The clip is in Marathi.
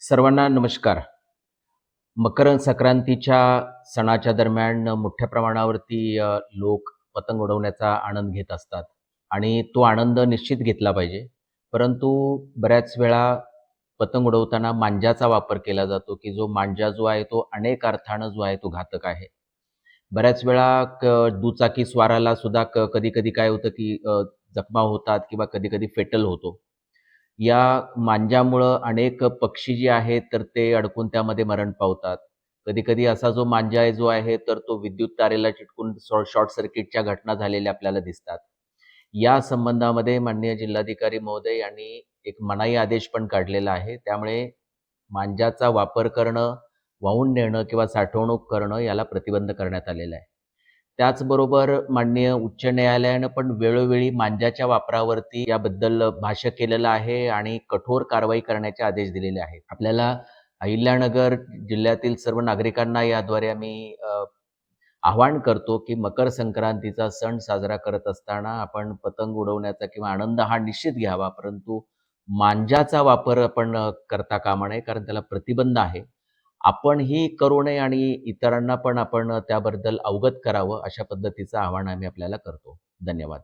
सर्वांना नमस्कार. मकर संक्रांतीच्या सणाच्या दरम्यान मोठ्या प्रमाणावरती लोक पतंग उडवण्याचा आनंद घेत असतात आणि तो आनंद निश्चित घेतला पाहिजे. परंतु बऱ्याच वेळा पतंग उडवताना मांजाचा वापर केला जातो, की जो मांजा जो आहे तो अनेक अर्थानं जो आहे तो घातक आहे. बऱ्याच वेळा दुचाकी स्वाराला सुद्धा कधी-कधी काय होतं, की जखमा होतात किंवा कधी-कधी फेटल होतो. या मांजामुळं अनेक पक्षी जे आहेत, तर ते अडकून त्यामध्ये मरण पावतात. कधी-कधी असा जो मांजा आहे जो आहे, तर तो विद्युत तारेला चिटकून शॉर्ट सर्किटच्या घटना झालेल्या आपल्याला दिसतात. या संबंधामध्ये माननीय जिल्हाधिकारी महोदय यांनी एक मनाई आदेश पण काढलेला आहे. त्यामुळे मांजाचा वापर करणं, वाहून नेणं किंवा साठवणूक करणं याला प्रतिबंध करण्यात आलेला आहे. त्याचबरोबर माननीय उच्च न्यायालयानं पण वेळोवेळी मांजाच्या वापरावरती याबद्दल भाष्य केलेलं आहे आणि कठोर कारवाई करण्याचे आदेश दिलेले आहेत. आपल्याला अहिल्यानगर जिल्ह्यातील सर्व नागरिकांना याद्वारे आम्ही आवाहन करतो, की मकर संक्रांतीचा सण साजरा करत असताना आपण पतंग उडवण्याचा किंवा आनंद हा निश्चित घ्यावा, परंतु मांजाचा वापर आपण करता कामा नये, कारण त्याला प्रतिबंध आहे. आपणही करू नये आणि इतरांना पण आपण त्याबद्दल अवगत करावं, अशा पद्धतीचं आवाहन आम्ही आपल्याला करतो. धन्यवाद.